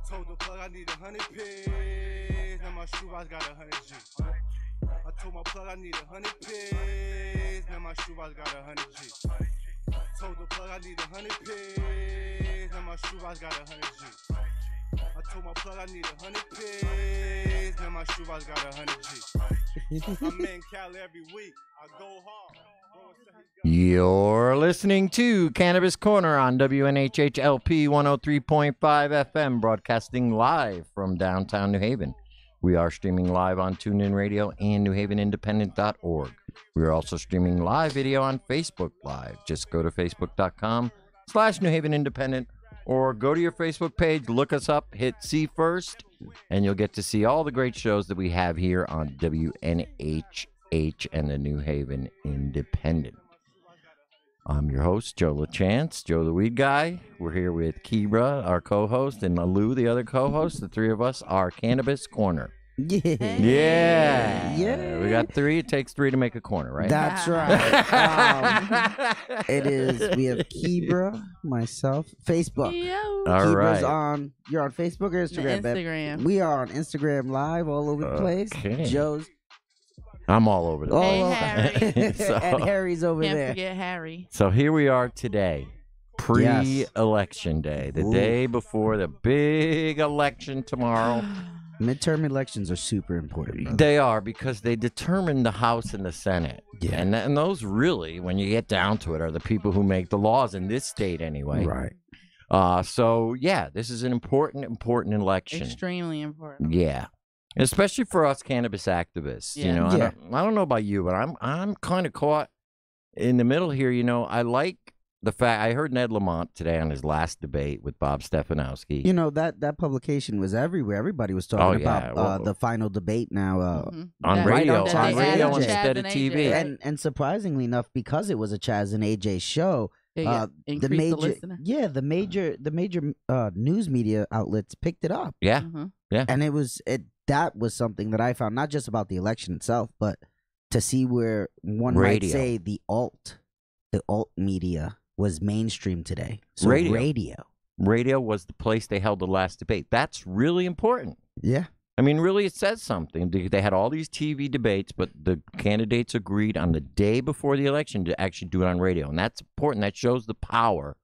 Told the plug I need 100 pigs. Now my shoebox got 100 G. I told my plug I need 100 pigs. Now my shoebox got 100 G. Told the plug I need 100 pigs. Now my shoebox got 100 G. I told my plug I need 100 pigs. Now my shoebox got 100 G. I'm in Cali every week. I go hard. You're listening to Cannabis Corner on WNHHLP 103.5 FM, broadcasting live from downtown New Haven. We are streaming live on TuneIn Radio and NewHavenIndependent.org. We are also streaming live video on Facebook Live. Just go to facebook.com/NewHavenIndependent or go to your Facebook page, look us up, hit see first, and you'll get to see all the great shows that we have here on WNHH and the New Haven Independent. I'm your host, Joe LaChance, Joe the Weed Guy. We're here with Kebra, our co-host, and Lou, the other co-host. The three of us are Cannabis Corner. Yeah. We got three. It takes three to make a corner, right? That's right. It is. We have Kebra, myself, Facebook. All right. You're on Facebook or Instagram, Instagram. We are on Instagram Live all over the place. Joe's. I'm all over the place. Hey, Harry. And Harry's over Can't there. Forget Harry. So here we are today, pre-election day, the day before the big election tomorrow. Midterm elections are super important, brother. They are, because they determine the House and the Senate. Yeah. And those really, when you get down to it, are the people who make the laws in this state anyway. Right. So, yeah, this is an important election. Extremely important. Yeah. Especially for us cannabis activists. Yeah. You know, Yeah. I don't know about you, but I'm kind of caught in the middle here. You know, I like the fact, I heard Ned Lamont today on his last debate with Bob Stefanowski. You know, that publication was everywhere. Everybody was talking about the final debate now on radio, on radio AJ. instead of TV. And surprisingly enough, because it was a Chaz and AJ show, the major news media outlets picked it up. Yeah. Yeah. And that was something that I found, not just about the election itself, but to see where one might say the alt media was mainstream today. So radio was the place they held the last debate. That's really important. Yeah. I mean, really, it says something. They had all these TV debates, but the candidates agreed on the day before the election to actually do it on radio. And that's important. That shows the power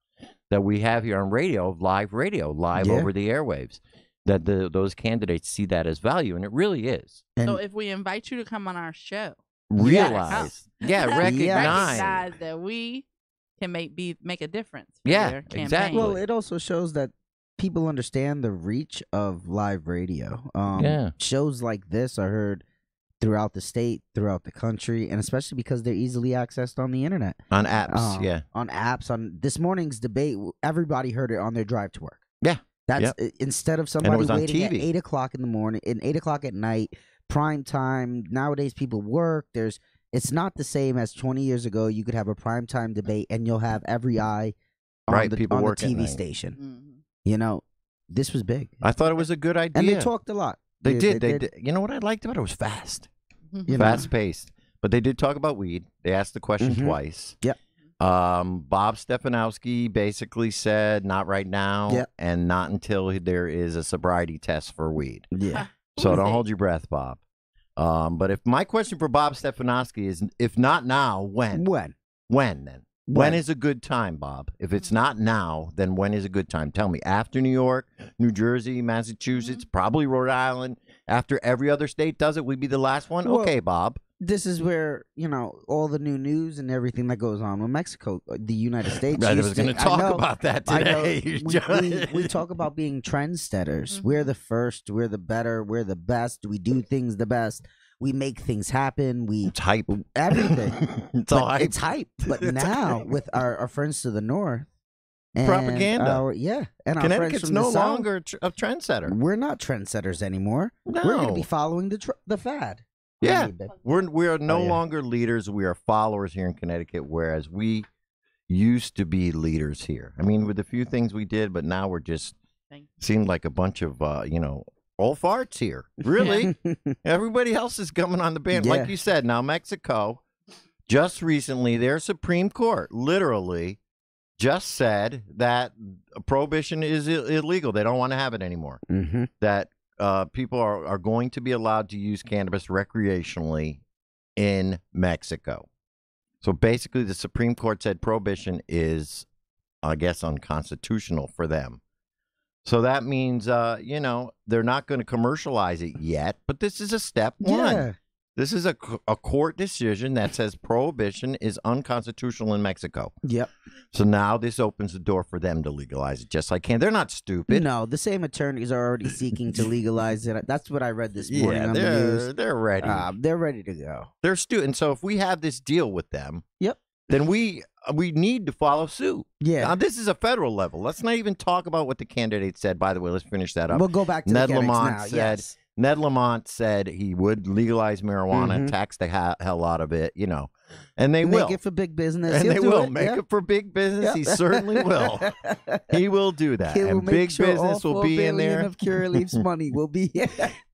that we have here on radio, live over the airwaves, that those candidates see that as value. And it really is. So if we invite you to come on our show, recognize that we can make a difference. Yeah, exactly. Well, it also shows that people understand the reach of live radio. Shows like this are heard throughout the state, throughout the country, and especially because they're easily accessed on the internet. On apps, On apps. On this morning's debate, everybody heard it on their drive to work. Yeah. That's instead of somebody waiting at 8 o'clock in the morning, and 8 o'clock at night, prime time. Nowadays, people work. It's not the same as 20 years ago. You could have a primetime debate, and you'll have every eye on the TV station. Mm-hmm. You know, this was big. I thought it was a good idea. And they talked a lot. They did. You know what I liked about it? It was fast. Fast-paced. But they did talk about weed. They asked the question twice. Yep. Bob Stefanowski basically said, not right now, and not until there is a sobriety test for weed. Yeah. So don't hold your breath, Bob. But if my question for Bob Stefanowski is, if not now, when? When then? When is a good time, Bob? If it's not now, then when is a good time? Tell me. After New York, New Jersey, Massachusetts, probably Rhode Island. After every other state does it, we'd be the last one? Well, okay, Bob. This is where, you know, all the new news and everything that goes on with Mexico, the United States. I was going to talk about that today. We talk about being trendsetters. We're the first. We're the better. We're the best. We do things the best. We make things happen. It's hype. Everything. It's all hype. It's hype. But now with our friends to the north, and propaganda. And our Connecticut's friends from no the south, longer a trendsetter. We're not trendsetters anymore. No. We're going to be following the fad. Yeah, we are no longer leaders. We are followers here in Connecticut, whereas we used to be leaders here. I mean, with the few things we did, but now we're just seemed like a bunch of old farts here. Really, everybody else is coming on the band, like you said. Now Mexico, just recently, their Supreme Court literally just said that prohibition is illegal. They don't want to have it anymore. That people are going to be allowed to use cannabis recreationally in Mexico. So basically, the Supreme Court said prohibition is, I guess, unconstitutional for them. So that means, they're not going to commercialize it yet, but this is a step one. This is a court decision that says prohibition is unconstitutional in Mexico. Yep. So now this opens the door for them to legalize it, just like can. They're not stupid. No, the same attorneys are already seeking to legalize it. That's what I read this morning on the news. They're ready. They're ready to go. They're and so if we have this deal with them, then we need to follow suit. Yeah. Now, this is a federal level. Let's not even talk about what the candidate said. By the way, let's finish that up. We'll go back to Ned the Lamont now. said. Yes. Ned Lamont said he would legalize marijuana, tax the hell out of it, and they will. Make it for big business. And they will make it it for big business. He certainly will. He will do that. And big business will be in there. Of Curaleaf's money will be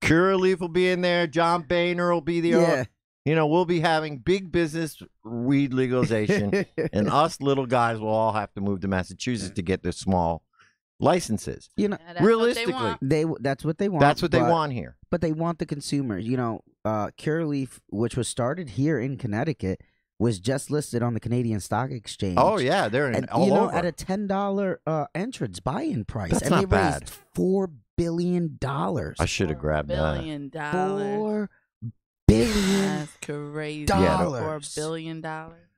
Curaleaf will be in there. John Boehner will be there. We'll be having big business weed legalization, and us little guys will all have to move to Massachusetts to get the small licenses. Realistically, that's what they want. That's what they want here. But they want the consumer. Curaleaf, which was started here in Connecticut, was just listed on the Canadian Stock Exchange. Oh yeah, they're all over at a $10 entrance buy-in price. That's and not they bad. Raised $4 billion. I should have grabbed that. $4 billion. $4 billion. That's crazy. $4 billion.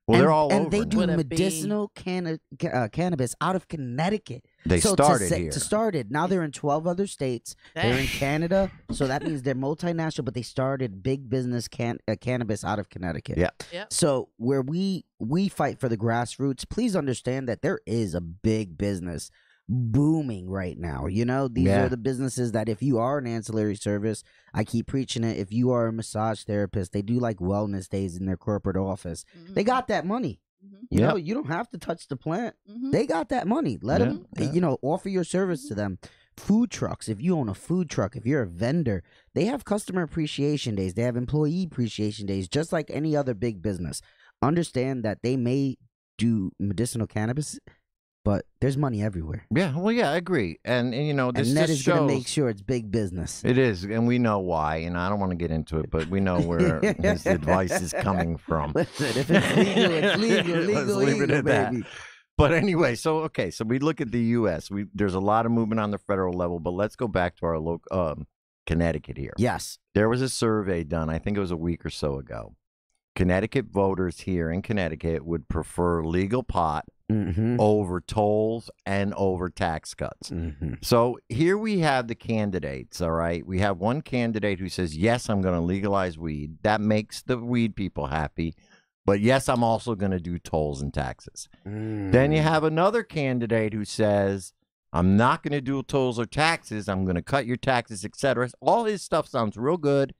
Well, they're all over. And they do Would it medicinal cannabis out of Connecticut. They started here. To start it. Now they're in 12 other states. They're in Canada. So that means they're multinational, but they started big business cannabis out of Connecticut. Yeah. Yep. So where we fight for the grassroots, please understand that there is a big business booming right now. These are the businesses that if you are an ancillary service, I keep preaching it. If you are a massage therapist, they do like wellness days in their corporate office. They got that money. You don't have to touch the plant. They got that money. Let them, offer your service to them. Food trucks. If you own a food truck, if you're a vendor, they have customer appreciation days. They have employee appreciation days, just like any other big business. Understand that they may do medicinal cannabis, but there's money everywhere. Yeah, well, I agree. And this and that just is going shows to make sure it's big business. It is, and we know why. And I don't want to get into it, but we know where his advice is coming from. Listen, if it's legal, it's legal. Let's leave it at that. Baby. But anyway, so we look at the U.S. There's a lot of movement on the federal level, but let's go back to our local Connecticut here. Yes. There was a survey done, I think it was a week or so ago. Connecticut voters here in Connecticut would prefer legal pot over tolls and over tax cuts. So here we have the candidates, all right? We have one candidate who says, yes, I'm going to legalize weed. That makes the weed people happy. But yes, I'm also going to do tolls and taxes. Then you have another candidate who says, I'm not going to do tolls or taxes. I'm going to cut your taxes, etc. All his stuff sounds real good,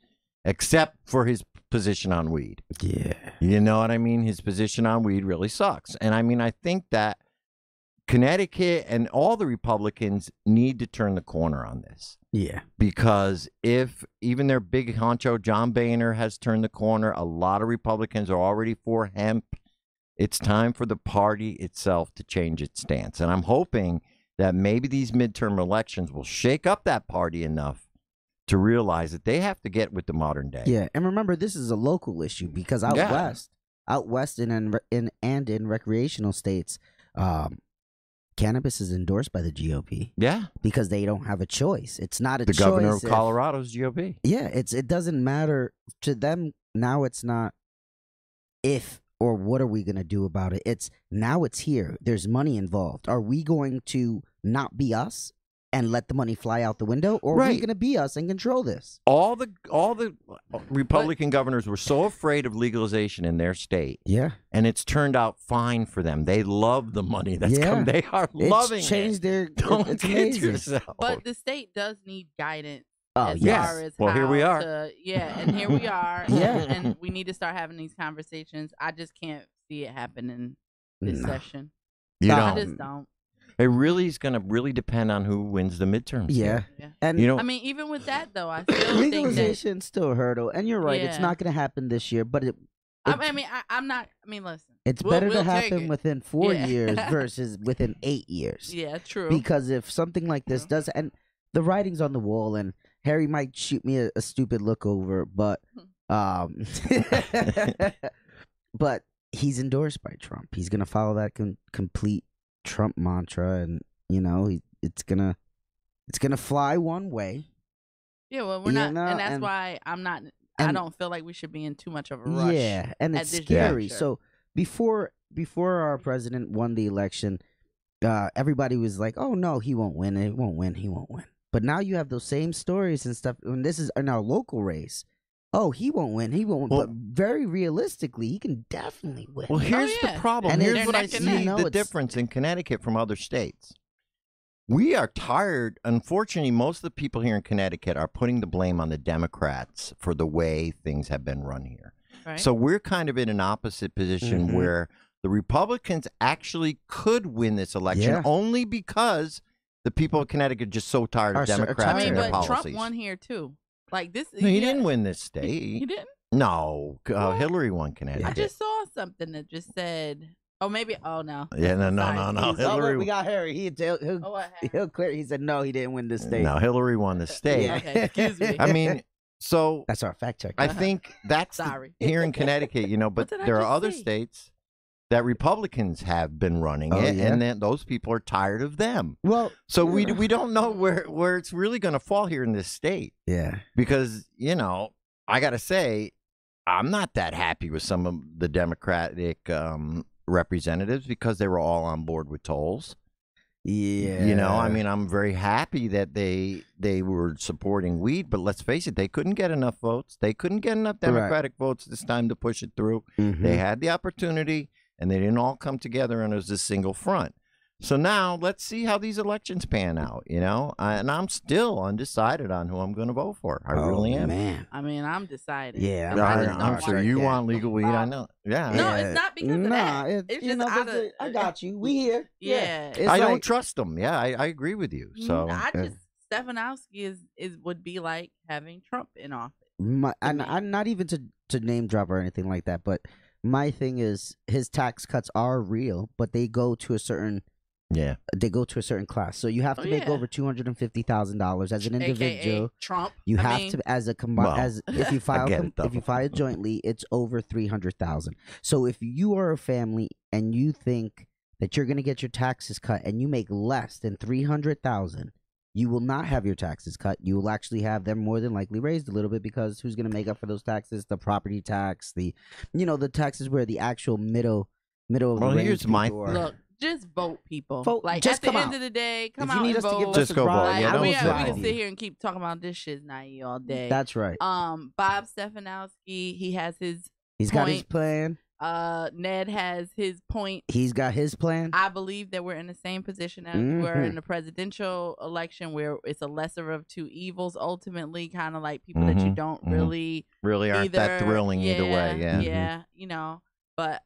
except for his position on weed. Yeah. You know what I mean? His position on weed really sucks. And I think that Connecticut and all the Republicans need to turn the corner on this. Yeah. Because if even their big honcho, John Boehner, has turned the corner, a lot of Republicans are already for hemp. It's time for the party itself to change its stance. And I'm hoping that maybe these midterm elections will shake up that party enough to realize that they have to get with the modern day. Yeah, and remember, this is a local issue because out west and in recreational states, cannabis is endorsed by the GOP. Yeah, because they don't have a choice. It's not a choice. The governor of Colorado's GOP. Yeah, it doesn't matter to them now. It's not if or what are we going to do about it. It's now it's here. There's money involved. Are we going to not be us and let the money fly out the window, or are we going to be us and control this? All the Republican governors were so afraid of legalization in their state. Yeah. And it's turned out fine for them. They love the money that's come. They are loving it's changed it. Don't kid yourself. But the state does need guidance. Oh, yes. Well, here we are. And here we are. Yeah. And we need to start having these conversations. I just can't see it happening this session. I just don't. It really is going to really depend on who wins the midterms. Yeah. And I mean, even with that though, I still legalization's still a hurdle, and you're right. It's not going to happen this year, but I'm not. I mean, listen. It's better to happen within 4 years versus within 8 years. Yeah, true. Because if something like this does, and the writing's on the wall, and Harry might shoot me a stupid look over, but but he's endorsed by Trump. He's going to follow that complete Trump mantra, and it's gonna fly one way. Yeah, well, we're not, and that's why I'm not. I don't feel like we should be in too much of a rush. Yeah, and it's scary. So before our president won the election, everybody was like, "Oh no, he won't win. He won't win. He won't win." But now you have those same stories and stuff. And this is in our local race. Oh, he won't win. He won't. Well, but very realistically, he can definitely win. Well, here's the problem. And here's what I see the difference in Connecticut from other states. We are tired. Unfortunately, most of the people here in Connecticut are putting the blame on the Democrats for the way things have been run here. Right. So we're kind of in an opposite position where the Republicans actually could win this election only because the people of Connecticut are just so tired of Democrats and their policies. Trump won here, too. Like this, no, he didn't win this state. He didn't? No, Hillary won Connecticut. I just saw something that just said, "Oh, maybe." Oh no. Yeah, no. Hillary. We got Harry. He'll clear. He said no, he didn't win this state. No, Hillary won the state. Okay, excuse me. I mean, so that's our fact check. I think that's here in Connecticut, but there are other states that Republicans have been running it, and then those people are tired of them. Well, so we don't know where it's really going to fall here in this state. Yeah, because I got to say, I'm not that happy with some of the Democratic representatives because they were all on board with tolls. Yeah, I mean, I'm very happy that they were supporting weed, but let's face it, they couldn't get enough votes. They couldn't get enough Democratic votes this time to push it through. They had the opportunity. And they didn't all come together and it was a single front. So now let's see how these elections pan out, and I'm still undecided on who I'm going to vote for. I really am. Man. I mean, I'm decided. Yeah, I'm sure you want legal weed. I know. Yeah. No, it's not because of that. It's just I got you. We here. Yeah. I don't trust them. Yeah, I agree with you. So Stefanowski would be like having Trump in office. I'm not even to name drop or anything like that, but my thing is his tax cuts are real, but they go to a certain class. So you have to make over $250,000 as an individual. AKA Trump. You have to as if you file jointly, it's over $300,000. So if you are a family and you think that you're going to get your taxes cut and you make less than $300,000, you will not have your taxes cut. You will actually have them more than likely raised a little bit because who's going to make up for those taxes? The property tax, the taxes where the actual middle of the range. Here's my look. Just vote, people. Vote. Like just at the end of the day, come out and vote. Just go vote. We can sit here and keep talking about this shit naive all day. That's right. Bob Stefanowski, he has his. He's got his plan. Ned has his point. He's got his plan. I believe that we're in the same position as we're in the presidential election, where it's a lesser of two evils. Ultimately, kind of like people that you don't really aren't that thrilling either way. Yeah, but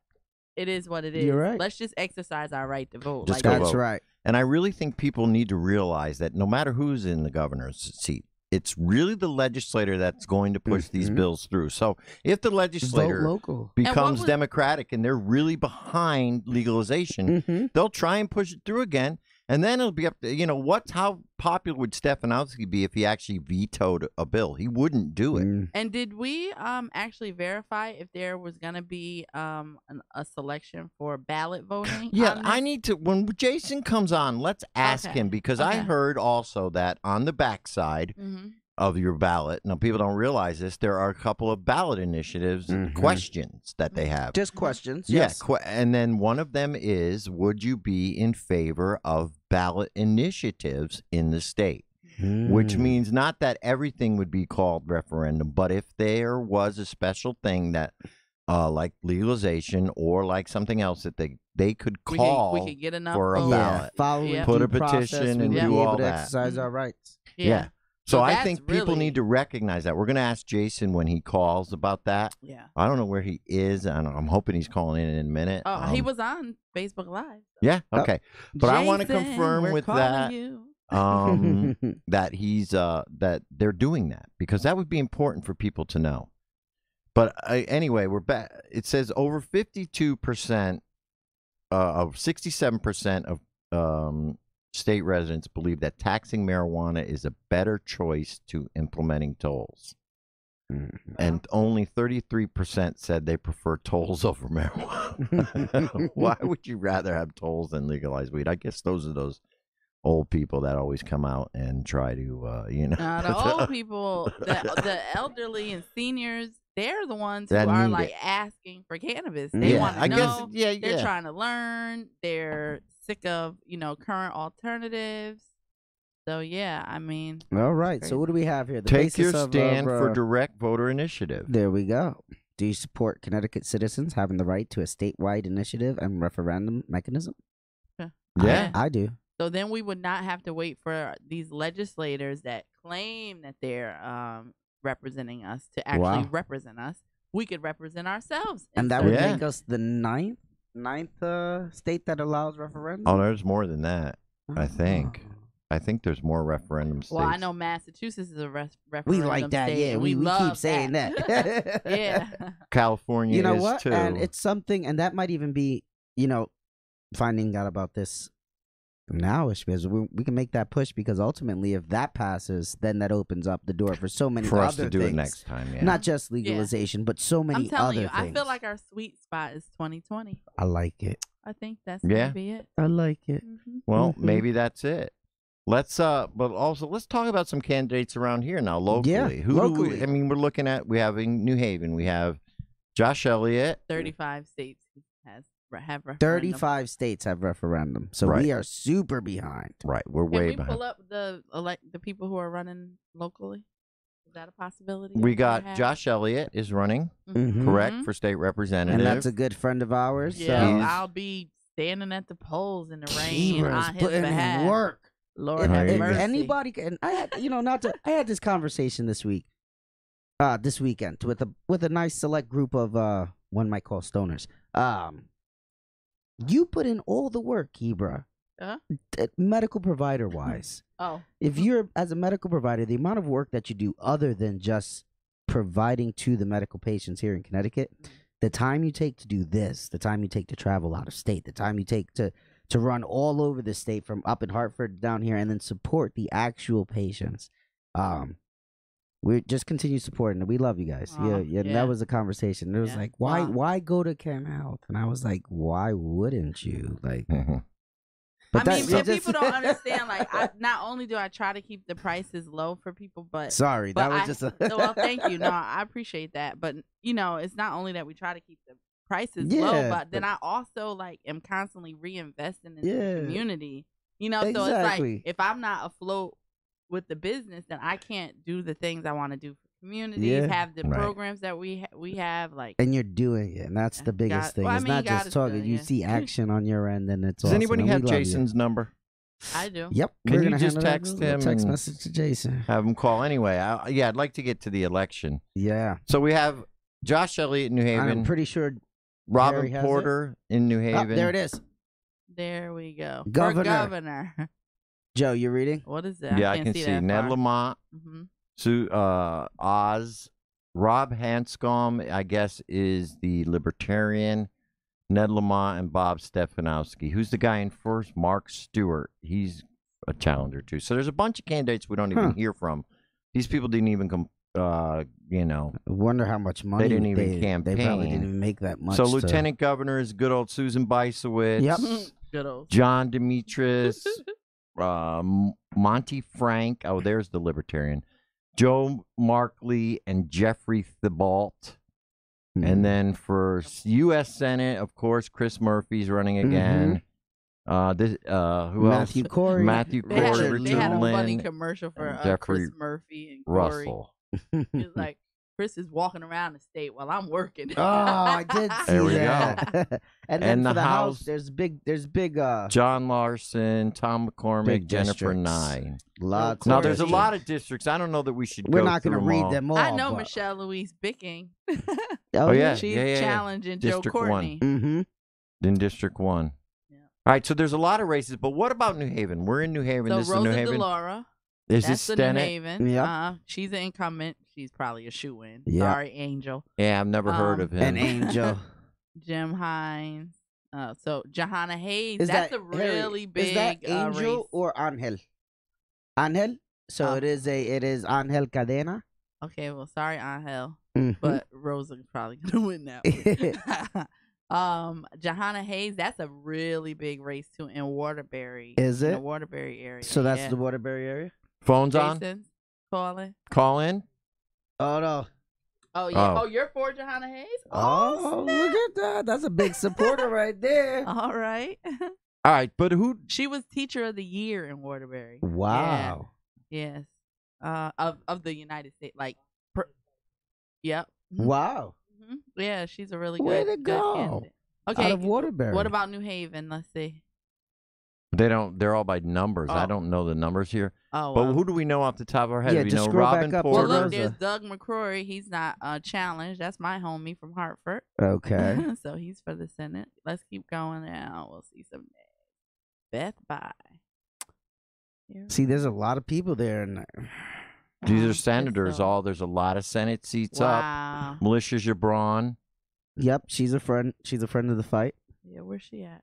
it is what it is. You're right. Let's just exercise our right to vote. Just That's right. And I really think people need to realize that no matter who's in the governor's seat, it's really the legislator that's going to push these bills through. So if the legislator becomes Democratic and they're really behind legalization, they'll try and push it through again. And then it'll be up to, how popular would Stefanowski be if he actually vetoed a bill? He wouldn't do it. And did we actually verify if there was going to be a selection for ballot voting? Yeah, I need to, when Jason comes on, let's ask him, because I heard also that on the backside, of your ballot. Now, people don't realize this. There are a couple of ballot initiatives, questions that they have. Just questions. Yeah. Yes. And then one of them is, would you be in favor of ballot initiatives in the state? Which means not that everything would be called referendum, but if there was a special thing that, like legalization or like something else that they could call we could get enough for a ballot, put a petition and do all that. Exercise our rights. Yeah. So I think people really... need to recognize that. We're going to ask Jason when he calls about that. Yeah. I don't know where he is. I'm hoping he's calling in a minute. Oh, he was on Facebook Live. So. Yeah. Okay. But Jason, I want to confirm with that. That he's that they're doing that, because that would be important for people to know. But anyway, we're back. It says over 52% of 67% of state residents believe that taxing marijuana is a better choice to implementing tolls. And only 33% said they prefer tolls over marijuana. Why would you rather have tolls than legalize weed? I guess those are those old people that always come out and try to, the old people, the elderly and seniors, they're the ones who are like asking for cannabis. They want to know. They're trying to learn. They're sick of, current alternatives. So, yeah, I mean. All right. So what do we have here? The Take your stand for direct voter initiative. There we go. Do you support Connecticut citizens having the right to a statewide initiative and referendum mechanism? Yeah. I do. So then we would not have to wait for these legislators that claim that they're representing us to actually represent us. We could represent ourselves. And that would make us the ninth state that allows referendum? Oh, there's more than that, I think. I think there's more referendum states. Well, I know Massachusetts is a referendum We like that, state, yeah. We keep saying that. Yeah. California you know is what? too. And it's something, and that might even be, finding out about this nowish, because we can make that push, because ultimately if that passes, then that opens up the door for so many for other us to do things. It next time. Yeah. Not just legalization, but so many I'm telling other you, things. I feel like our sweet spot is 2020. I like it. I think that's gonna be it. I like it. Well, maybe that's it. Let's but also let's talk about some candidates around here now locally. Yeah, locally. We're looking at, we have in New Haven, we have Josh Elliott. 35 states have referendum. 35 states have referendum, so we are super behind. Right, we're way behind. Can we pull up the people who are running locally? Is that a possibility? We got Josh Elliott is running, correct, for state representative, and that's a good friend of ours. Yeah, so. I'll be standing at the polls in the rain Kebra's on his putting behalf. in work. Lord have mercy. Anybody can. I had, I had this conversation this weekend with a nice select group of one might call stoners. You put in all the work, Kebra, medical provider wise. If you're as a medical provider, the amount of work that you do other than just providing to the medical patients here in Connecticut, the time you take to do this, the time you take to travel out of state, the time you take to run all over the state from up in Hartford down here, and then support the actual patients. We just continue supporting it. We love you guys. Yeah. That was a conversation. It was like, why go to Chem Health? And I was like, why wouldn't you? Like, but people don't understand. Like, not only do I try to keep the prices low for people, but well, thank you. No, I appreciate that. But it's not only that we try to keep the prices low, but then I also am constantly reinvesting in the community. So it's like, if I'm not afloat with the business, then I can't do the things I want to do for communities, have the programs that we have, and you're doing it, and that's the biggest thing. It's not just talking. You see action on your end, and it's awesome. Does anybody have Jason's number? I do. Yep. Can you just text him? Text message to Jason. Have him call anyway. I'd like to get to the election. Yeah. So we have Josh Elliott in New Haven. I'm pretty sure Robin Porter in New Haven. There it is. There we go. Governor. Joe, you reading? What is that? Yeah, I can see Ned Lamont, Sue Oz, Rob Hanscom, I guess, is the Libertarian. Ned Lamont and Bob Stefanowski. Who's the guy in first? Mark Stewart. He's a challenger too. So there's a bunch of candidates we don't even hear from. These people didn't even come. I wonder how much money they didn't even campaign. They probably didn't even make that much. So Lieutenant Governor is good old Susan Bisowitz. Yep. Good old John Demetrius. Monty Frank. Oh, there's the Libertarian. Joe Markley and Jeffrey Thibault. And then for U.S. Senate, of course, Chris Murphy's running again. Who Matthew else? Corey. Matthew Corey, Richard They had a Lynn, funny commercial for Chris Murphy and Corey. Russell. It's like, Chris is walking around the state while I'm working. Oh, I did see There we that. go. And then And for the the House, House- there's big John Larson, Tom McCormick, Big Jennifer districts. Nye. Lots. Now, of there's a districts. lot of districts. I don't know that we should We're go not going to read them all. I know but- Michelle Louise Bicking. Oh, yeah. She's yeah. challenging Joe District Courtney. Mm-hmm. In District 1. Yeah. All right, so there's a lot of races, but what about New Haven? We're in New Haven. So This is Rosa New Haven. DeLaura. Is That's this the New Stennett? Haven. Yep. She's an incumbent. She's probably a shoe-in. Yep. Sorry, Angel. Yeah, I've never heard of him. An angel. Jim Hines. So Johanna Hayes. Is That's that a really big Is that Angel race. or Angel? Angel. So it is Angel Cadena. Okay, well, sorry, Angel. Mhm. But Rosa's probably gonna win that one. Johanna Hayes, that's a really big race too in Waterbury. Is in it? the Waterbury area? So that's yeah. the Waterbury area. Phone's on. Jason's calling. Call in. Oh no. Oh yeah. Oh. Oh, you're for Johanna Hayes? Oh, snap. look at that. That's a big supporter right there. All right. All right, but who? She was Teacher of the Year in Waterbury. Wow. Yes. Of the United States, like. Yep. Wow. Mm-hmm. Yeah, she's a really Way good. to good go. candidate. Okay. Out of Waterbury. What about New Haven? Let's see. They don't. They're all by numbers. I Oh. don't know the numbers here. Oh, But well. who do we know off the top of our head? Yeah, we just know scroll Robin back up to Porter. Well, look, Rosa. there's Doug McCrory. He's not challenged. That's my homie from Hartford. Okay. So he's for the Senate. Let's keep going now. We'll see some names. Beth Bye. See, there's a lot of people there, and These are senators. All there's a lot of Senate seats up. Wow. Melissa Gibran. yep, she's a friend. She's a friend of the fight. Yeah, where's she at?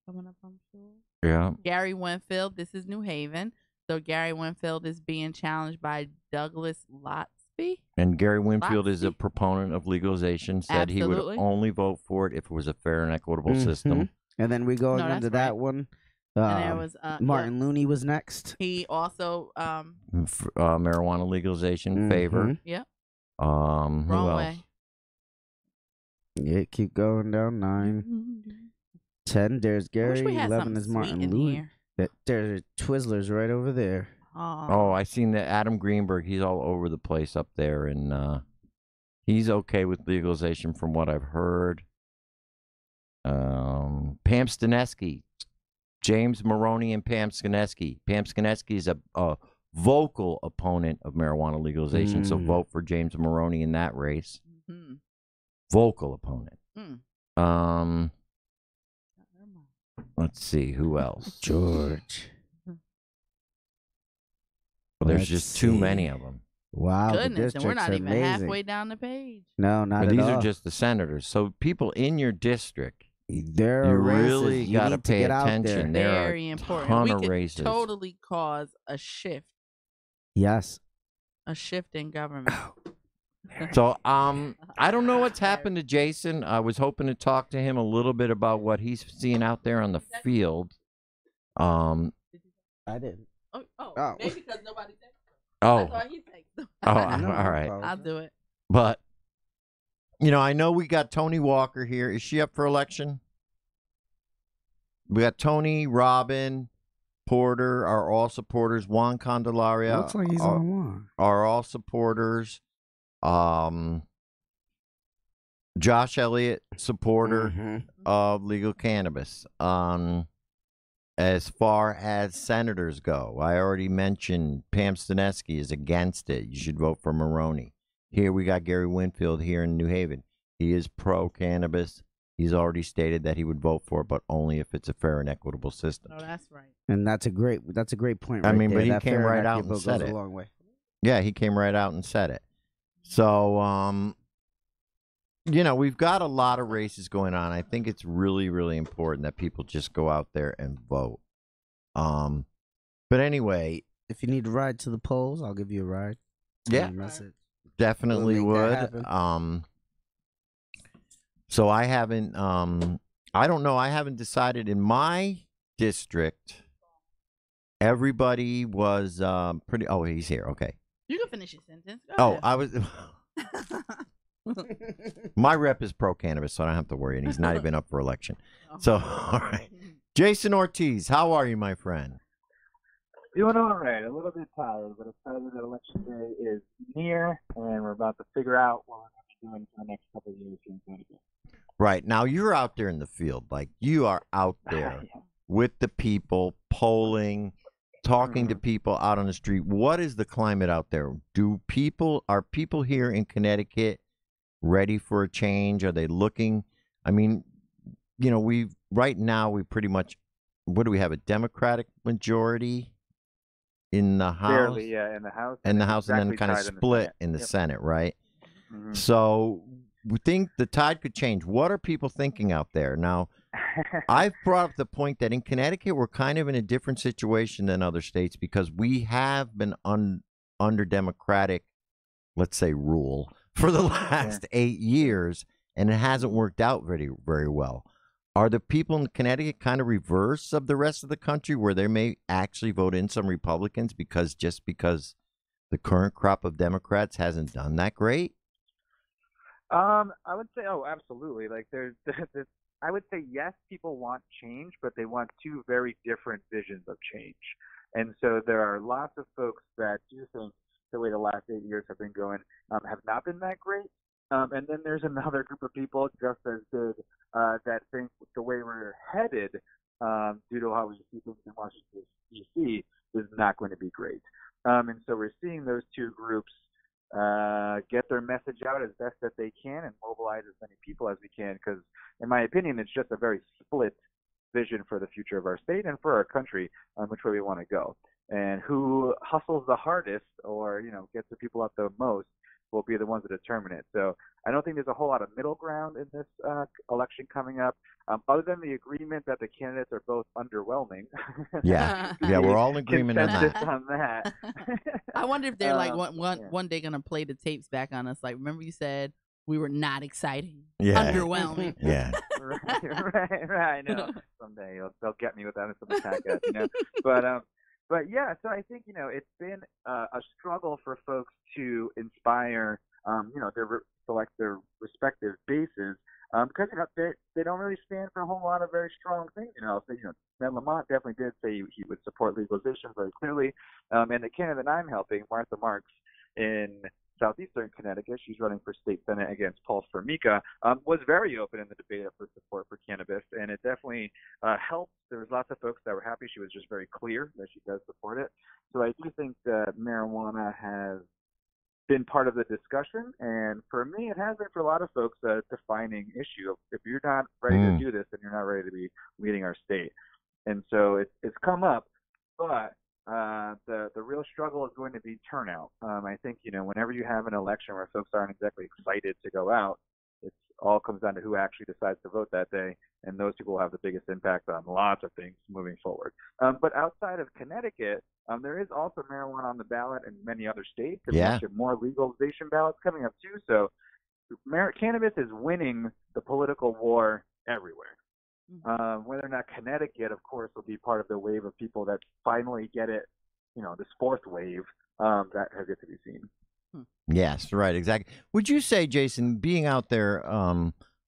Coming up, I'm sure. Yeah. Gary Winfield. This is New Haven. So Gary Winfield is being challenged by Douglas Lotsby. And Gary Winfield is a Lotsby. proponent of legalization. Said he would Absolutely. only vote for it if it was a fair and equitable Mhm. system. And then we going No, that's into that right. one. And there was Martin Looney was next. He also Marijuana legalization favor. Mhm. Yep. Who wrong else? way. Yeah, keep going down. 9, 10. There's I wish Gary. we had 11 something is sweet Martin in Looney. here. There's Twizzlers right over there. Oh, I seen that Adam Greenberg. He's all over the place up there, and he's okay with legalization from what I've heard. Pam Stanesky, James Maroney, and Pam Stanesky. Pam Stanesky is a vocal opponent of marijuana legalization, so vote for James Maroney in that race. Mm-hmm. Vocal opponent. Mm. Let's see who else. George. Well, there's Let's just too see. many of them. Wow, the Goodness, and we're districts not are even amazing. halfway down the page. No, not But at these all. are just the senators. So people in your district, there you are races. really You got to need to pay get out attention. there. There are Very a important. ton We of could races. totally cause a shift Yes. in government. So I don't know what's happened to Jason. I was hoping to talk to him a little bit about what he's seeing out there on the field. I didn't. Oh. Maybe because nobody texted. Oh, That's why he texted. all No, right. I'll do it. But I know we got Tony Walker here. Is she up for election? We got Tony, Robin, Porter are all supporters. Juan Candelaria Looks like he's on one. are all supporters. Josh Elliott, supporter Mhm. of legal cannabis. As far as senators go, I already mentioned Pam Stanesky is against it. You should vote for Maroney. Here we got Gary Winfield here in New Haven. He is pro-cannabis. He's already stated that he would vote for it, but only if it's a fair and equitable system. Oh, that's right. And that's a great point. I Right mean, there. but he That came fair right and out and equitable said goes it. a long way. Yeah, he came right out and said it. So, we've got a lot of races going on. I think it's really, really important that people just go out there and vote. But anyway, If you need a ride to the polls, I'll give you a ride. yeah, Send me a message. definitely We'll make would. that happen. So I haven't, I don't know. I haven't decided in my district. Everybody was pretty. Oh, he's here. Okay. You can finish your sentence. Go ahead. I was. My rep is pro-cannabis, so I don't have to worry, and he's not even up for election. So, all right. Jason Ortiz, how are you, my friend? Doing all right. A little bit tired, but excited that election day is near, and we're about to figure out what we're going to be doing for the next couple of years in Connecticut. Right. Now, you're out there in the field. Like, you are out there with the people, polling, talking to people out on the street. What is the climate out there? Are people here in Connecticut ready for a change? Are they looking? I mean, you know, right now we pretty much, what do we have, a Democratic majority in the House? Barely, yeah, in the House. And then kind of split in the Senate, right? Mm-hmm. So we think the tide could change. What are people thinking out there? Now, I've brought up the point that in Connecticut, we're kind of in a different situation than other states because we have been under Democratic, let's say, rule for the last 8 years, and it hasn't worked out very, very well. Are the people in Connecticut kind of reverse of the rest of the country where they may actually vote in some Republicans because the current crop of Democrats hasn't done that great? I would say, absolutely. Like I would say, yes, people want change, but they want two very different visions of change. And so there are lots of folks that do think the way the last 8 years have been going have not been that great. And then there's another group of people just as good that think the way we're headed due to how we see things in Washington, D.C. is not going to be great. And so we're seeing those two groups get their message out as best that they can and mobilize as many people as we can because, in my opinion, it's just a very split vision for the future of our state and for our country on which way we want to go. And who hustles the hardest or, gets the people out the most will be the ones that determine it. So I don't think there's a whole lot of middle ground in this election coming up, other than the agreement that the candidates are both underwhelming. Yeah, we're all in agreement on that. I wonder if they're like one day going to play the tapes back on us. Like, remember you said we were not exciting, underwhelming. Yeah. right. No, someday they'll get me with that and some attack us, But yeah, so I think, it's been a struggle for folks to inspire, select their respective bases because, they don't really stand for a whole lot of very strong things, So, Ned Lamont definitely did say he would support legalization very clearly. And the candidate that I'm helping, Martha Marks, in southeastern Connecticut, she's running for state senate against Paul Formica, was very open in the debate for support for cannabis, and it definitely helped. There was lots of folks that were happy. She was just very clear that she does support it. So I do think that marijuana has been part of the discussion, and for me, it has been for a lot of folks a defining issue. If you're not ready to do this, then you're not ready to be leading our state. And so it's come up, but the real struggle is going to be turnout. I think, whenever you have an election where folks aren't exactly excited to go out, it all comes down to who actually decides to vote that day, and those people will have the biggest impact on lots of things moving forward. But outside of Connecticut, there is also marijuana on the ballot in many other states. There's actually more legalization ballots coming up too. So cannabis is winning the political war everywhere. Whether or not Connecticut, of course, will be part of the wave of people that finally get it, this fourth wave, that has yet to be seen. Yes, right, exactly. Would you say, Jason, being out there,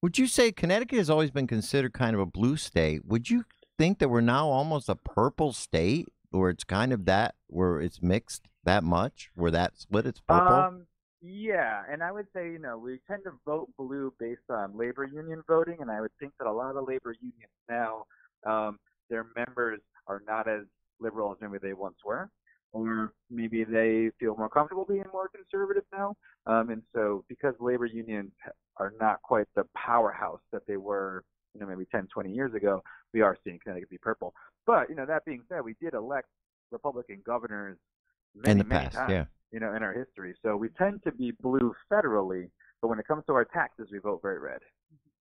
would you say Connecticut has always been considered kind of a blue state? Would you think that we're now almost a purple state, where it's kind of where it's mixed that much, where that split, it's purple? Yeah, and I would say, we tend to vote blue based on labor union voting, and I would think that a lot of labor unions now, their members are not as liberal as maybe they once were, or maybe they feel more comfortable being more conservative now. And so because labor unions are not quite the powerhouse that they were, maybe 10, 20 years ago, we are seeing Connecticut be purple. But, that being said, we did elect Republican governors many times, in our history. So we tend to be blue federally, but when it comes to our taxes, we vote very red.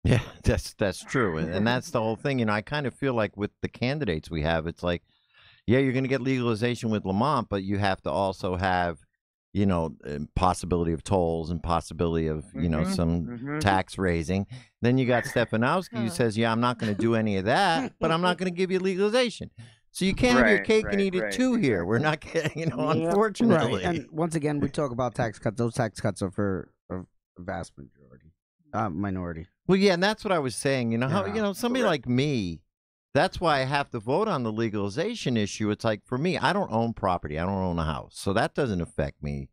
Yeah, that's true. And that's the whole thing. I kind of feel like with the candidates we have, it's like, yeah, you're going to get legalization with Lamont, but you have to also have, possibility of tolls and possibility of, some tax raising. Then you got Stefanowski who says, yeah, I'm not going to do any of that, but I'm not going to give you legalization. So you can't have your cake and eat it too here. We're not getting, unfortunately. Right. And once again, we talk about tax cuts. Those tax cuts are for a vast minority. Well, yeah, and that's what I was saying. How somebody like me, that's why I have to vote on the legalization issue. It's like, for me, I don't own property. I don't own a house. So that doesn't affect me.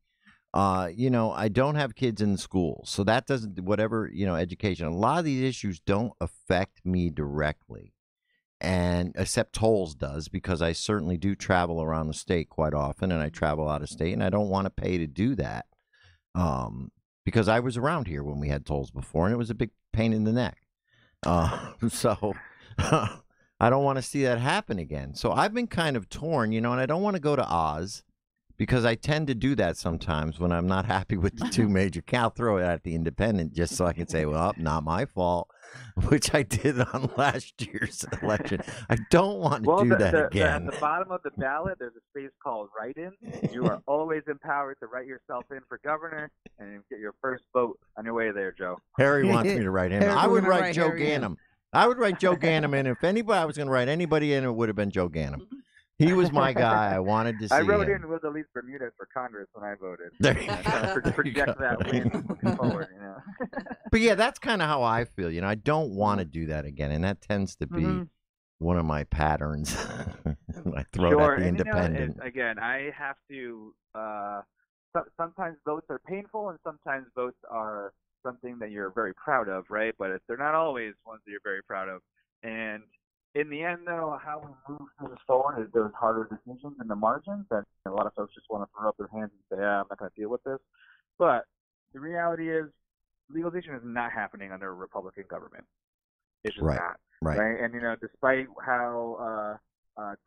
I don't have kids in school. So that doesn't, whatever, education. A lot of these issues don't affect me directly. And except tolls does, because I certainly do travel around the state quite often, and I travel out of state, and I don't want to pay to do that. Because I was around here when we had tolls before, and it was a big pain in the neck. So I don't want to see that happen again. So I've been kind of torn, and I don't want to go to Oz, because I tend to do that sometimes when I'm not happy with the two major. I'll throw it at the independent just so I can say, well, not my fault, which I did on last year's election. I don't want to do that again. At the bottom of the ballot, there's a space called write-in. You are always empowered to write yourself in for governor and get your first vote on your way there, Joe. Harry wants me to write him. I would write Joe Ganim. I would write Joe Ganim in. If anybody I was going to write anybody in, it would have been Joe Ganim. He was my guy. I wanted to see I wrote him. in with Elise Bermudez for Congress when I voted. There you go. Project that win looking forward, But yeah, that's kind of how I feel. I don't want to do that again, and that tends to be one of my patterns. I throw it at the independent. Again, I have to. Sometimes votes are painful, and sometimes votes are something that you're very proud of, right? But they're not always ones that you're very proud of, and in the end, though, how we move things forward is those harder decisions in the margins that a lot of folks just want to throw up their hands and say, I'm not going to deal with this. But the reality is legalization is not happening under a Republican government. It's just not. Right. And, despite how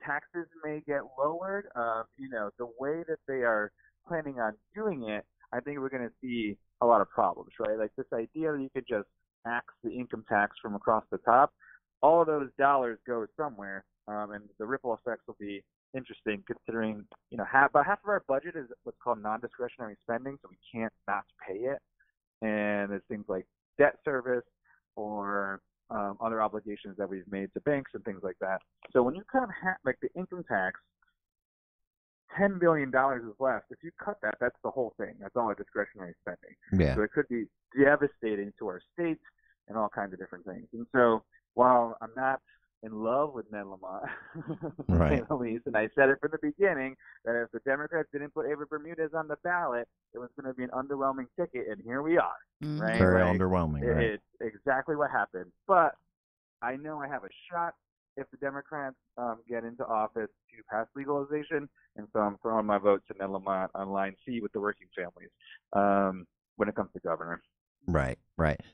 taxes may get lowered, the way that they are planning on doing it, I think we're going to see a lot of problems, right? Like this idea that you could just axe the income tax from across the top. All of those dollars go somewhere, and the ripple effects will be interesting considering, about half of our budget is what's called non-discretionary spending, so we can't not pay it. And there's things like debt service or other obligations that we've made to banks and things like that. So when you kind of have, like the income tax, $10 billion is left. If you cut that, that's the whole thing. That's all our discretionary spending. Yeah. So it could be devastating to our states and all kinds of different things. And so while I'm not in love with Ned Lamont, to say the least, and I said it from the beginning that if the Democrats didn't put Ava Bermudez on the ballot, it was going to be an underwhelming ticket, and here we are. Right? Very underwhelming. It's exactly what happened. But I know I have a shot if the Democrats get into office to pass legalization, and so I'm throwing my vote to Ned Lamont on line C with the working families when it comes to governor. Right.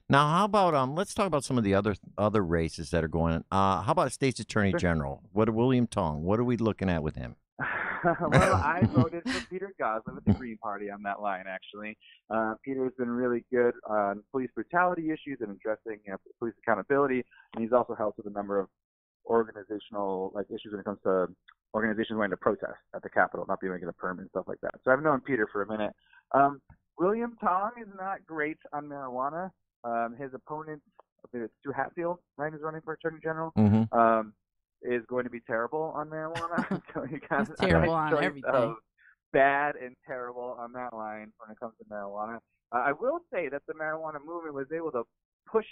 Now, how about let's talk about some of the other races that are going on. How about State's Attorney General? William Tong? What are we looking at with him? Well, I voted for Peter Gosling with the Green Party on that line, actually. Peter's been really good on police brutality issues and addressing police accountability, and he's also helped with a number of organizational issues when it comes to organizations going to protest at the Capitol, not being able to get a permit and stuff like that. So I've known Peter for a minute. William Tong is not great on marijuana. His opponent, I think it's Stu Hatfield, right, who's running for Attorney General, is going to be terrible on marijuana. So he got terrible on everything. Bad and terrible on that line when it comes to marijuana. I will say that the marijuana movement was able to push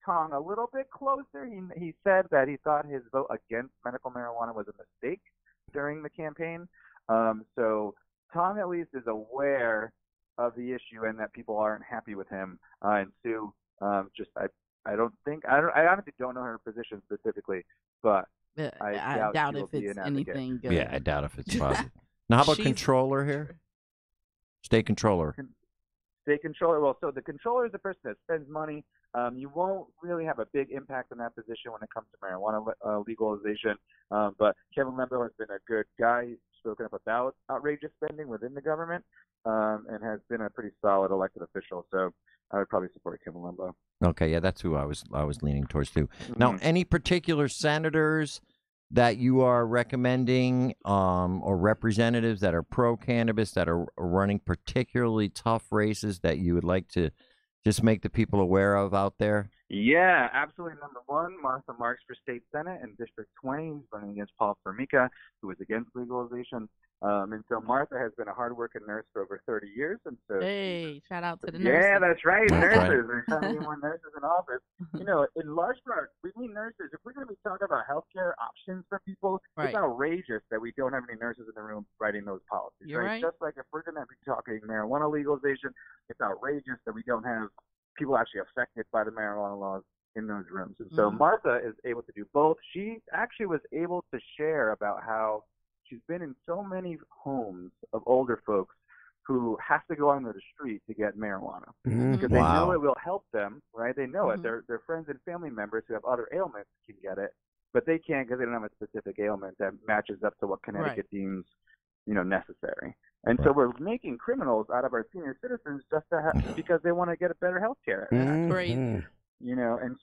Tong a little bit closer. He said that he thought his vote against medical marijuana was a mistake during the campaign. So Tong at least is aware of the issue and that people aren't happy with him. And Sue, I honestly don't know her position specifically, but I doubt if it's anything good. Yeah, I doubt if it's positive. Now, how about controller here? State controller. State controller. Well, so the controller is the person that spends money. You won't really have a big impact on that position when it comes to marijuana legalization. But Kevin Lembo has been a good guy. He's spoken up about outrageous spending within the government and has been a pretty solid elected official. So I would probably support Kevin Lembo. Okay, yeah, that's who I was leaning towards too. Now, any particular senators that you are recommending or representatives that are pro-cannabis that are running particularly tough races that you would like to just make the people aware of out there? Yeah, absolutely. Number one, Martha Marks for State Senate in District 20. He's running against Paul Formica, who is against legalization. And so Martha has been a hard-working nurse for over 30 years. And so shout out to the nurses. Yeah, that's right, that's nurses. Right. We're trying to get more nurses in office. You know, in large part, we need nurses. If we're going to be talking about healthcare options for people, it's outrageous that we don't have any nurses in the room writing those policies. You're right. Just like if we're going to be talking marijuana legalization, it's outrageous that we don't have people actually affected by the marijuana laws in those rooms. And so Martha is able to do both. She actually was able to share about how she's been in so many homes of older folks who have to go onto the street to get marijuana because they know it will help them, right? They know it. Their friends and family members who have other ailments can get it, but they can't because they don't have a specific ailment that matches up to what Connecticut deems, necessary. And so we're making criminals out of our senior citizens just to because they want to get a better health care. Great. And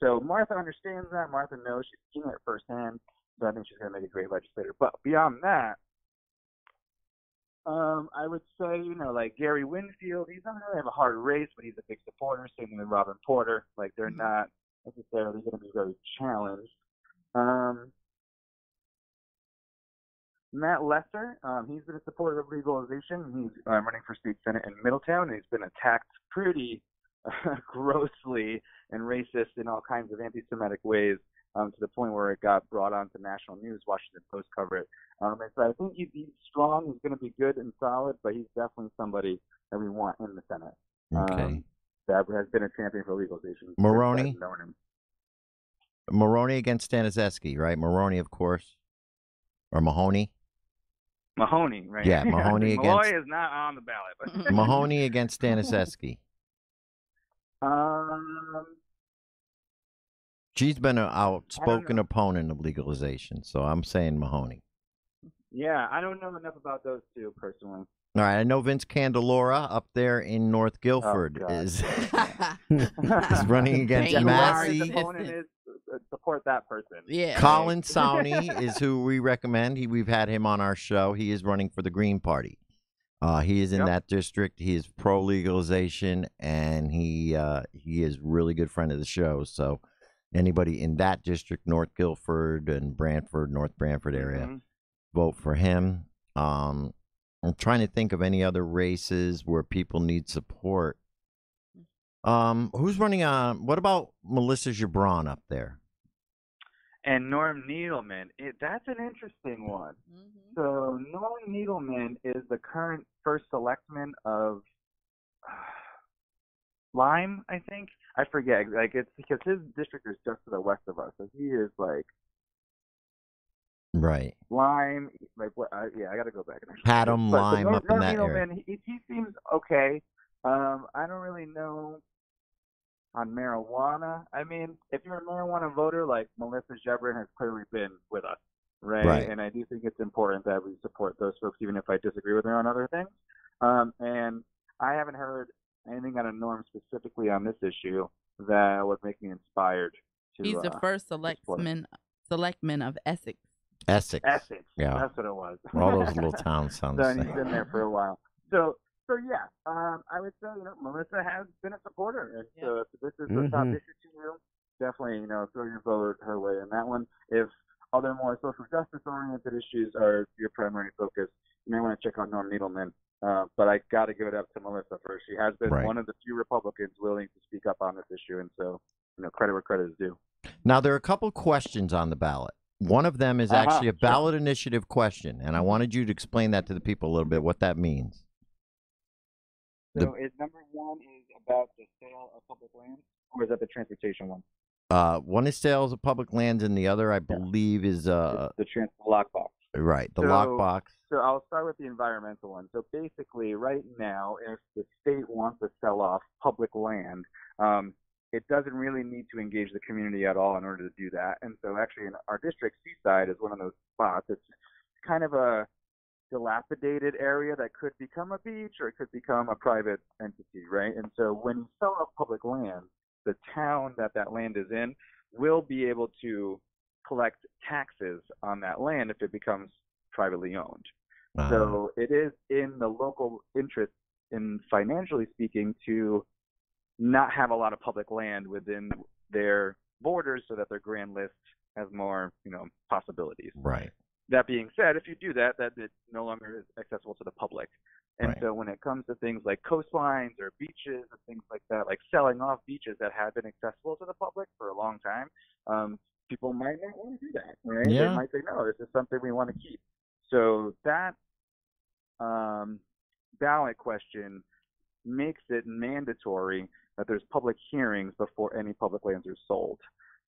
so Martha understands that. Martha knows she's seen it firsthand. So I think she's going to make a great legislator. But beyond that, I would say, like Gary Winfield, he doesn't really have a hard race, but he's a big supporter. Same with Robin Porter. Like, they're not necessarily going to be very challenged. Matt Lesser, he's been a supporter of legalization. He's running for state senate in Middletown, and he's been attacked pretty grossly and racist in all kinds of anti-Semitic ways to the point where it got brought onto national news. Washington Post covered it. And so I think he's strong. He's going to be good and solid, but he's definitely somebody that we want in the Senate. Okay. That has been a champion for legalization. Maroney against Staniszewski, right? Maroney, of course. Or Mahoney. Mahoney, right? Yeah, Mahoney against... Malloy is not on the ballot. But Mahoney against Staniszewski. She's been an outspoken opponent of legalization, so I'm saying Mahoney. Yeah, I don't know enough about those two personally. All right, I know Vince Candelora up there in North Guilford is running against Massey. Opponent is support that person. Yeah. Colin Sowney is who we recommend. We've had him on our show. He is running for the Green Party. He is in that district. He is pro-legalization, and he is really good friend of the show. So anybody in that district, North Guilford and Brantford, North Brantford area, vote for him. I'm trying to think of any other races where people need support. Who's running on? What about Melissa Gibran up there? And Norm Needleman. That's an interesting one. So Norm Needleman is the current first selectman of Lyme, I think. I forget. Like, it's because his district is just to the west of us. So he is like Lyme. Like, what? Yeah, I got to go back. Haddam, Lyme, up in that Needleman, area. He seems okay. I don't really know on marijuana. I mean, if you're a marijuana voter, like Melissa Gibran has clearly been with us, right? And I do think it's important that we support those folks, even if I disagree with her on other things. And I haven't heard anything out of Norm specifically on this issue that would make me inspired to. He's the first selectman of Essex. Essex. Yeah. That's what it was. All those little towns sound the same. He's been there for a while. So yeah, I would say, Melissa has been a supporter. And so if this is the top issue to you, definitely, throw your vote her way in that one. If other more social justice-oriented issues are your primary focus, you may want to check out Norm Needleman. But I got to give it up to Melissa first. She has been one of the few Republicans willing to speak up on this issue. And so, credit where credit is due. Now, there are a couple questions on the ballot. One of them is actually a ballot initiative question, and I wanted you to explain that to the people a little bit, what that means. So number one is about the sale of public lands, or is that the transportation one? One is sales of public lands, and the other, I believe, is the lockbox. Right, the lockbox. So I'll start with the environmental one. So basically, right now, if the state wants to sell off public land, it doesn't really need to engage the community at all in order to do that. And so actually, in our district, Seaside is one of those spots. It's kind of a dilapidated area that could become a beach or it could become a private entity, right? And so when you sell off public land, the town that land is in will be able to collect taxes on that land if it becomes privately owned. So it is in the local interest, in financially speaking, to not have a lot of public land within their borders so that their grand list has more, possibilities. Right. That being said, if you do that, it no longer is accessible to the public. And right. So when it comes to things like coastlines or beaches and things like that, like selling off beaches that have been accessible to the public for a long time, people might not want to do that, right? Yeah. They might say, no, this is something we want to keep. So that ballot question makes it mandatory that there's public hearings before any public lands are sold.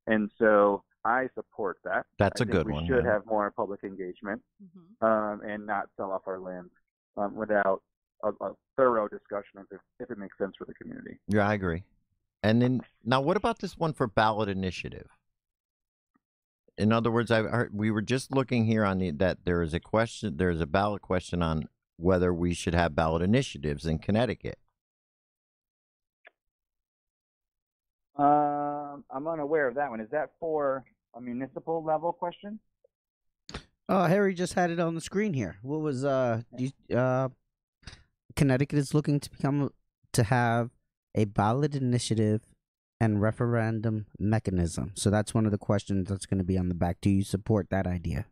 And so I support that. That's a good one. We should have more public engagement and not sell off our land without a thorough discussion of if it makes sense for the community. Yeah, I agree. And then now, what about this one for ballot initiative? In other words, we were just looking here on that there is a ballot question on whether we should have ballot initiatives in Connecticut. I'm unaware of that one. Is that for a municipal level question? Oh, Harry just had it on the screen here. What was Connecticut is looking to have a ballot initiative and referendum mechanism. So that's one of the questions that's going to be on the back. Do you support that idea?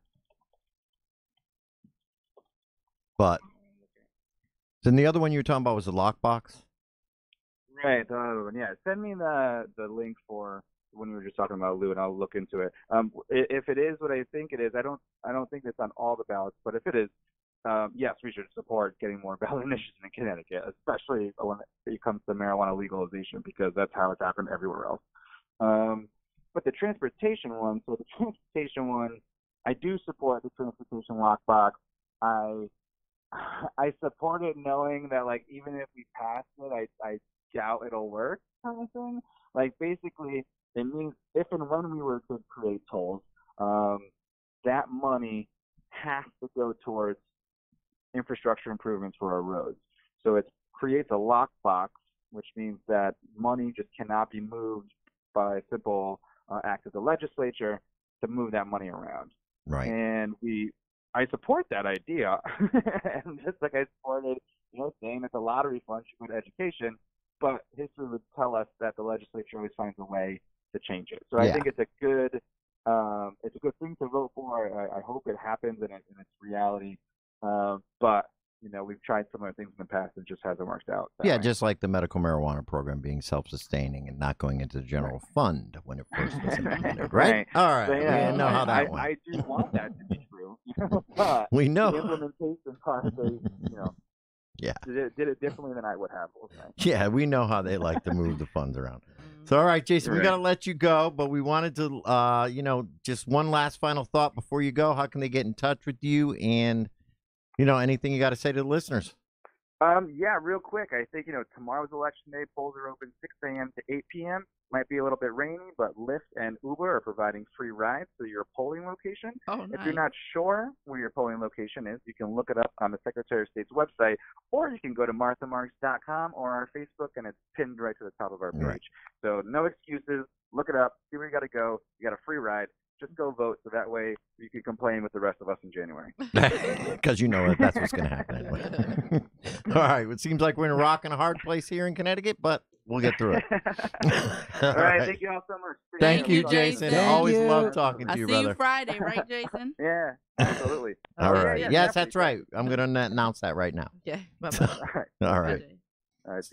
But then the other one you were talking about was the lockbox. Right, the other one. Yeah, send me the link for when we were just talking about Lou, and I'll look into it. If it is what I think it is, I don't think it's on all the ballots, but if it is, yes, we should support getting more ballot initiatives in Connecticut, especially when it comes to marijuana legalization, because that's how it's happened everywhere else. But the transportation one, I do support the transportation lockbox. I support it knowing that, like, even if we pass it, I doubt it'll work, kind of thing. Like, basically, it means if and when we were to create tolls, that money has to go towards infrastructure improvements for our roads. So it creates a lockbox, which means that money just cannot be moved by a simple act of the legislature to move that money around. Right. And I support that idea. And just like I supported, saying that the lottery fund should go to education, but history would tell us that the legislature always finds a way to change it. So I think it's a good thing to vote for. I hope it happens and it's reality. But we've tried some other things in the past and it just hasn't worked out. Yeah, just like the medical marijuana program being self-sustaining and not going into the general fund when it first was implemented, right? All right. So, we know how that went. I do want that to be true, but we know the implementation part, yeah, did it differently than I would have. Yeah, we know how they like to move the funds around. So, all right, Jason, we got to let you go, but we wanted to, just one last final thought before you go. How can they get in touch with you? And, anything you got to say to the listeners? Yeah, real quick. I think, tomorrow's election day. Polls are open 6 a.m. to 8 p.m. Might be a little bit rainy, but Lyft and Uber are providing free rides to your polling location. Oh, nice. If you're not sure where your polling location is, you can look it up on the Secretary of State's website, or you can go to marthamarks.com or our Facebook, and it's pinned right to the top of our page. Right. So no excuses. Look it up. See where you got to go. You got a free ride. Just go vote, so that way you can complain with the rest of us in January. Because that's what's going to happen anyway. All right. It seems like we're in a rock and a hard place here in Connecticut, but we'll get through it. All right. Thank you all so much. Thank you, Jason. Thank Always you. love talking to you, brother. See you Friday, right, Jason? Yeah, absolutely. All right. Yeah, yes, that's right. I'm going to announce that right now. Yeah. Bye-bye. All right. All right.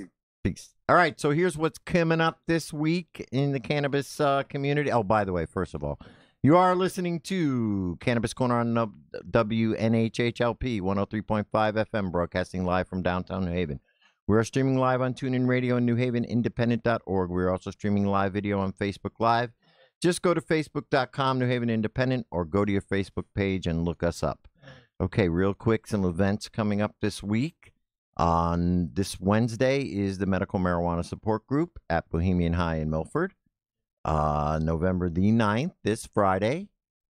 Peace. All right. So here's what's coming up this week in the cannabis community. Oh, by the way, first of all, you are listening to Cannabis Corner on WNHHLP 103.5 FM, broadcasting live from downtown New Haven. We are streaming live on TuneIn Radio and NewHavenIndependent.org. We're also streaming live video on Facebook Live. Just go to Facebook.com, New Haven Independent, or go to your Facebook page and look us up. Okay, real quick, some events coming up this week. On this Wednesday is the Medical Marijuana Support Group at Bohemian High in Milford. November the 9th, this Friday,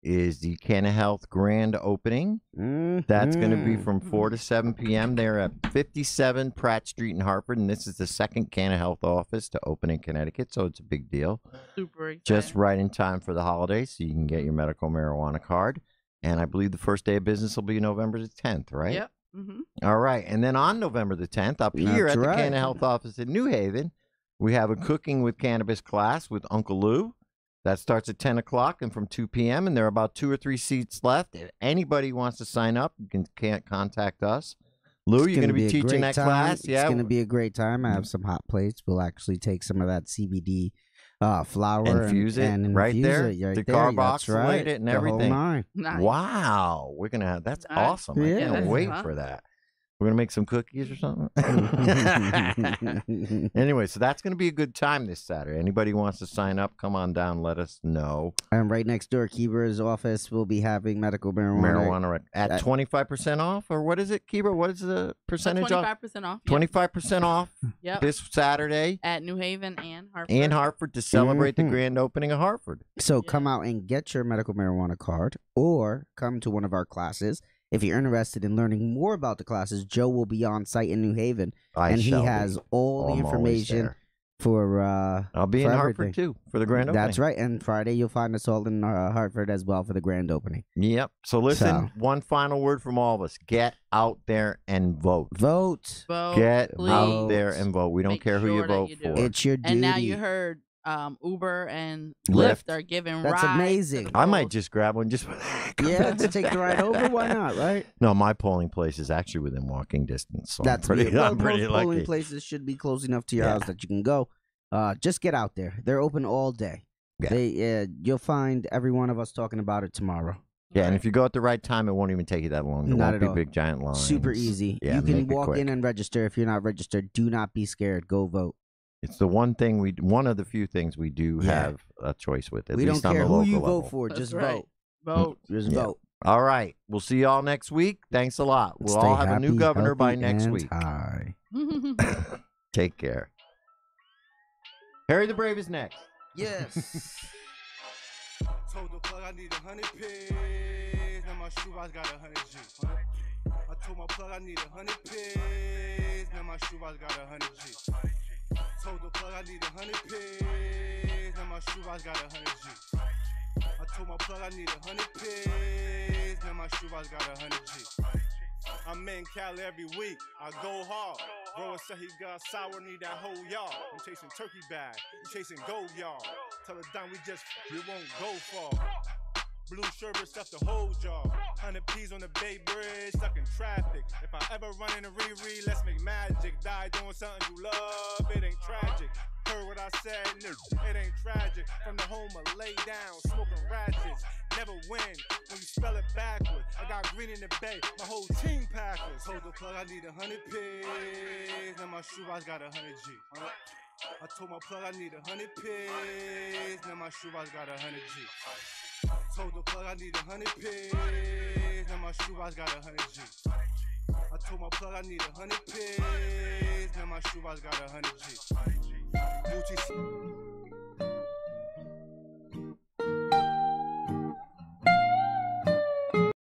is the Canna Health grand opening. That's going to be from 4 to 7 p.m. They're at 57 Pratt Street in Hartford, and this is the second Canna Health office to open in Connecticut, so it's a big deal. Super exciting. Just right in time for the holidays, so you can get your medical marijuana card. And I believe the first day of business will be November the 10th, right? Yep. Mm-hmm. All right. And then on November the 10th, up here at the Canna Health office in New Haven, We have a Cooking with Cannabis class with Uncle Lou. That starts at 10 o'clock and from 2 p.m. And there are about 2 or 3 seats left. If anybody wants to sign up, you can't contact us. Lou, you're going to be teaching that class? Yeah. It's going to be a great time. I have some hot plates. We'll actually take some of that CBD flour infuse it right there. The carboxylate it and everything. Nice. Wow. We're going to have, that's awesome. I can't wait for that. We're going to make some cookies or something. Anyway, so that's going to be a good time this Saturday. Anybody who wants to sign up, come on down. Let us know. And right next door, Kebra's office will be having medical marijuana. At 25% off? Or what is it, Kebra? What is the percentage off? 25% off. 25% off this Saturday. At New Haven and Hartford. And Hartford to celebrate the grand opening of Hartford. So come out and get your medical marijuana card or come to one of our classes. If you're interested in learning more about the classes, Joe will be on site in New Haven, and he has all the information for. I'll be in Hartford too for the grand opening. That's right, and Friday you'll find us all in Hartford as well for the grand opening. Yep. So listen, one final word from all of us: get out there and vote. Vote. Get out there and vote. We don't care who you vote for. It's your duty. And now you heard. Uber and Lyft are giving rides. That's amazing. I might just grab one just to take the ride over. Why not, right? No, my polling place is actually within walking distance. So that's I'm pretty lucky. Polling places should be close enough to your house that you can go. Just get out there. They're open all day. Yeah. You'll find every one of us talking about it tomorrow. Yeah, and if you go at the right time, it won't even take you that long. There won't be big giant lines. Super easy. Yeah, you can walk in and register. If you're not registered, do not be scared. Go vote. It's the one of the few things we do have a choice with. We don't care who you vote for. Just vote. Vote. Just vote. All right. We'll see y'all next week. Thanks a lot. We'll all have a new governor by next week. Take care. Harry the Brave is next. Yes. Told the plug I need 100 pigs. Now my shoebox got 100 G. I told my plug I need 100 pigs. Now my shoebox got 100 G. Told the plug I need 100 pigs. Now my shoebox got 100 G. I told my plug I need 100 pigs. Now my shoebox got 100 G. I'm in Cali every week. I go hard. Bro said he got sour, need that whole yard. I'm chasing turkey bag. You chasing gold yard. Tell the dime we won't go far. Blue sherbet stuff the whole jar. 100 P's on the Bay Bridge, stuck in traffic. If I ever run in a Riri, let's make magic. Die doing something you love, it ain't tragic. Heard what I said, no, it ain't tragic. From the home of lay down, smoking ratchets. Never win when you spell it backwards. I got green in the bay, my whole team Packers. Told the plug I need 100 pigs. Now my shoebox got 100 G. I told my plug I need 100 pigs. Now my shoebox got 100 G. Told the plug I need 100 pigs. Now my shoebox got 100 G. I told my plug I need 100 pigs. Now my shoebox got 100 G. UTC.